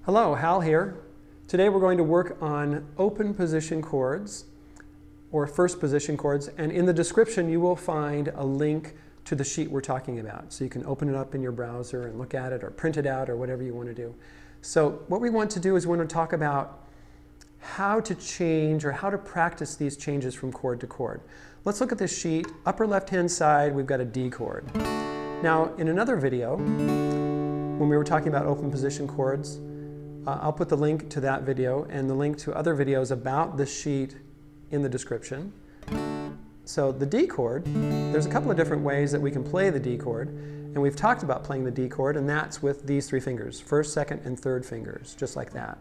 Hello, Hal here. Today we're going to work on open position chords or first position chords, and in the description you will find a link to the sheet we're talking about. So you can open it up in your browser and look at it or print it out or whatever you want to do. So what we want to do is we want to talk about how to change or how to practice these changes from chord to chord. Let's look at this sheet. Upper left hand side we've got a D chord. Now in another video when we were talking about open position chords, I'll put the link to that video and the link to other videos about this sheet in the description. So the D chord, there's a couple of different ways that we can play the D chord, and we've talked about playing the D chord, and that's with these three fingers, first, second, and third fingers, just like that.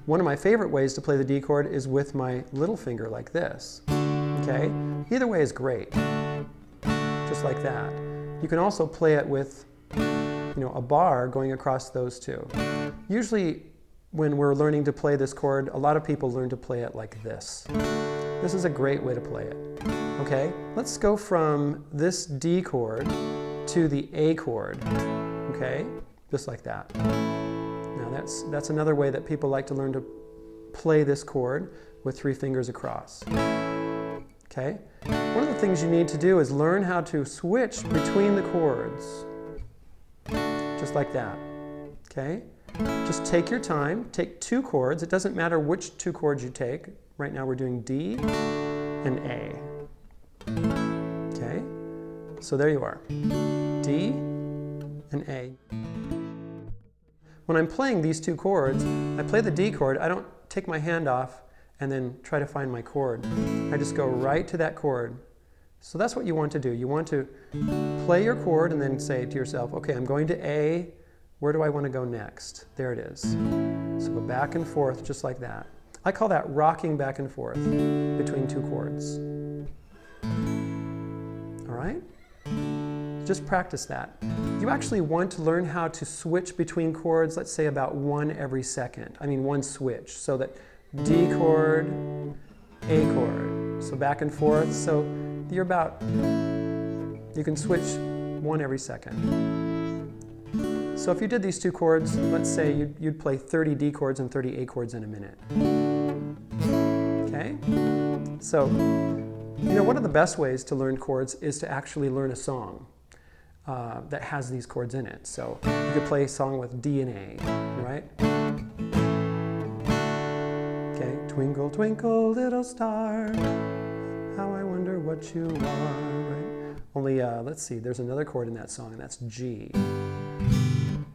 One of my favorite ways to play the D chord is with my little finger like this. Okay? Either way is great, just like that. You can also play it with a bar going across those two. Usually when we're learning to play this chord, a lot of people learn to play it like this. This is a great way to play it. Okay, let's go from this D chord to the A chord. Okay, just like that. Now that's another way that people like to learn to play this chord with three fingers across. Okay, one of the things you need to do is learn how to switch between the chords. Just like that. Okay? Just take your time, take two chords. It doesn't matter which two chords you take. Right now we're doing D and A. Okay? So there you are. D and A. When I'm playing these two chords, I play the D chord. I don't take my hand off and then try to find my chord. I just go right to that chord. So that's what you want to do. You want to play your chord and then say to yourself, okay, I'm going to A. Where do I want to go next? There it is. So go back and forth just like that. I call that rocking back and forth between two chords. All right? Just practice that. You actually want to learn how to switch between chords, let's say about one every second. I mean one switch. So that D chord, A chord. So back and forth. So you can switch one every second. So if you did these two chords, let's say you'd play 30 D chords and 30 A chords in a minute. Okay? So, one of the best ways to learn chords is to actually learn a song that has these chords in it. So you could play a song with D and A, right? Okay, twinkle, twinkle, little star, how I wonder what you are, right? Only, let's see, there's another chord in that song, and that's G.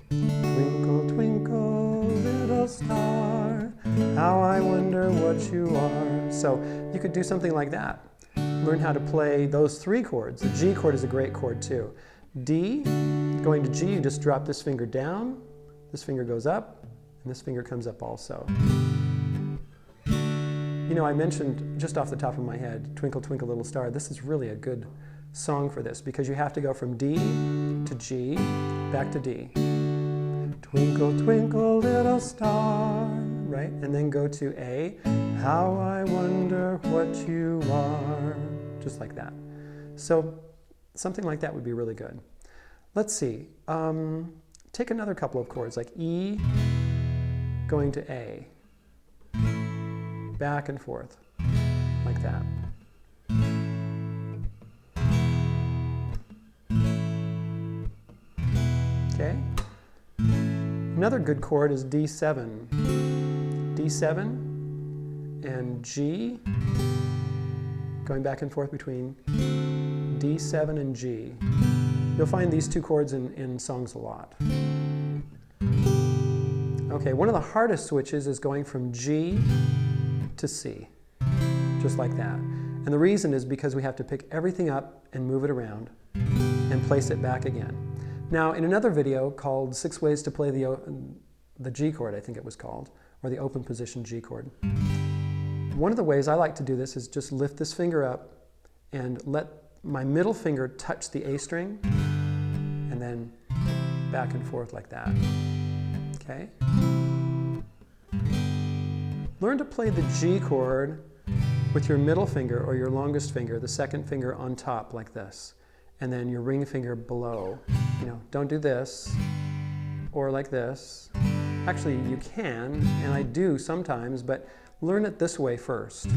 Twinkle, twinkle, little star, how I wonder what you are. So you could do something like that. Learn how to play those three chords. The G chord is a great chord too. D, going to G, you just drop this finger down, this finger goes up, and this finger comes up also. I mentioned just off the top of my head, Twinkle, Twinkle, Little Star. This is really a good song for this because you have to go from D to G, back to D. Twinkle, twinkle, little star, right? And then go to A, how I wonder what you are. Just like that. So something like that would be really good. Let's see. Take another couple of chords like E going to A. Back and forth, like that. Okay? Another good chord is D7. D7 and G, going back and forth between D7 and G. You'll find these two chords in songs a lot. Okay, one of the hardest switches is going from G to C, just like that. And the reason is because we have to pick everything up and move it around and place it back again. Now, in another video called 6 Ways to Play the G chord, I think it was called, or the open position G chord. One of the ways I like to do this is just lift this finger up and let my middle finger touch the A string, and then back and forth like that. Okay? Learn to play the G chord with your middle finger or your longest finger, the second finger on top like this, and then your ring finger below. Don't do this, or like this, Actually, you can, and I do sometimes, but learn it this way first.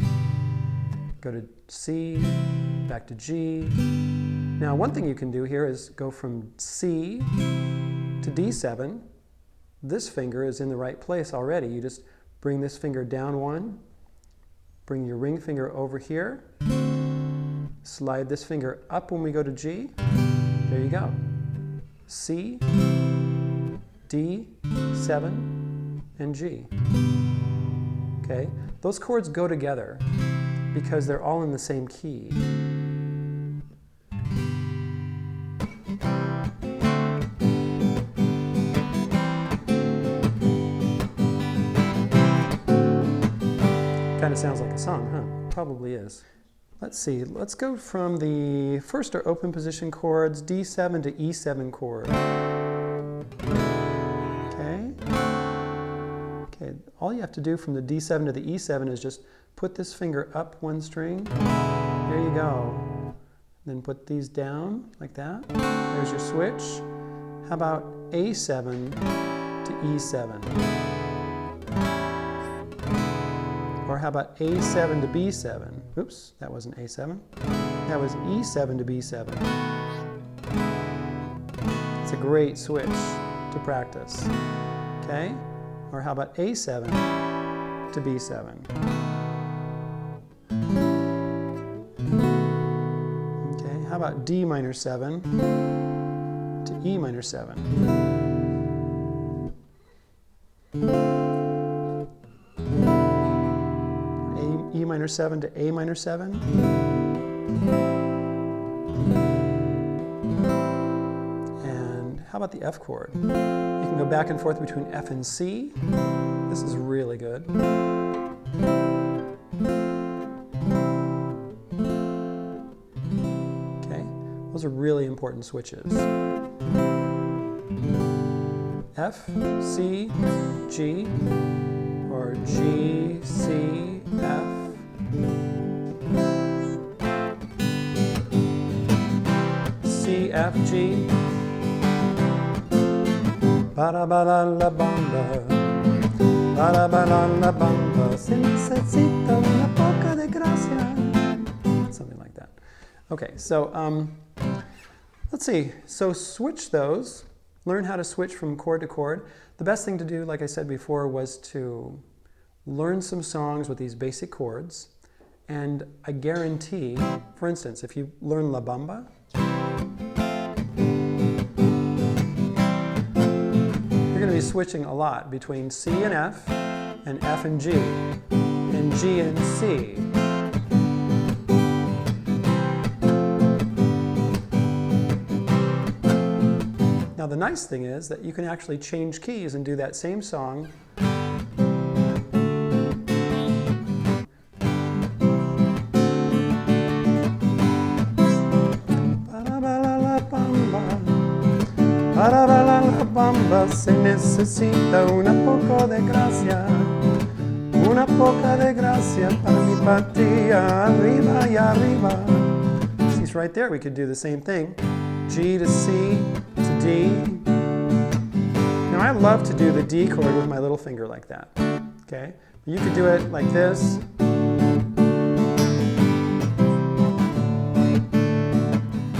Go to C, back to G. Now, one thing you can do here is go from C to D7. This finger is in the right place already. You just bring this finger down one, bring your ring finger over here, slide this finger up when we go to G. There you go. C, D, 7, and G. Okay? Those chords go together because they're all in the same key. Kind of sounds like a song, huh? Probably is. Let's see, let's go from the first or open position chords, D7 to E7 chord. Okay. Okay, all you have to do from the D7 to the E7 is just put this finger up one string. There you go. Then put these down like that. There's your switch. How about A7 to E7? Or how about A7 to B7? Oops, that wasn't A7. That was E7 to B7. It's a great switch to practice. Okay? Or how about A7 to B7? Okay, how about D minor 7 to E minor 7? E minor 7 to A minor 7. And how about the F chord? You can go back and forth between F and C. This is really good. Okay, those are really important switches. F, C, G, or G, C, F. C, F, G. Ba-da-ba-la la bamba. Ba-da-ba-la la bamba. Se necesita una poca de gracia. Something like that. Okay, so let's see. So switch those. Learn how to switch from chord to chord. The best thing to do, like I said before, was to learn some songs with these basic chords. And I guarantee, for instance, if you learn La Bamba, you're going to be switching a lot between C and F and G, and G and C. Now the nice thing is that you can actually change keys and do that same song Para la bamba se necesita una poco de gracia para mi patria, arriba y arriba. See, right there we could do the same thing. G to C to D. Now I love to do the D chord with my little finger like that. Okay? You could do it like this.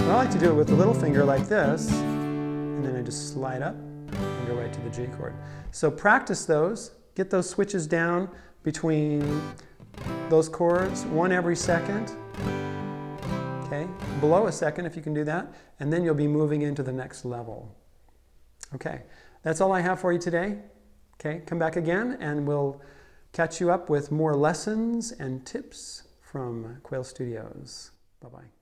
I like to do it with the little finger like this. And then I just slide up and go right to the G chord. So practice those, get those switches down between those chords, one every second, okay? Below a second if you can do that, and then you'll be moving into the next level. Okay, that's all I have for you today. Okay, come back again and we'll catch you up with more lessons and tips from Quail Studios. Bye-bye.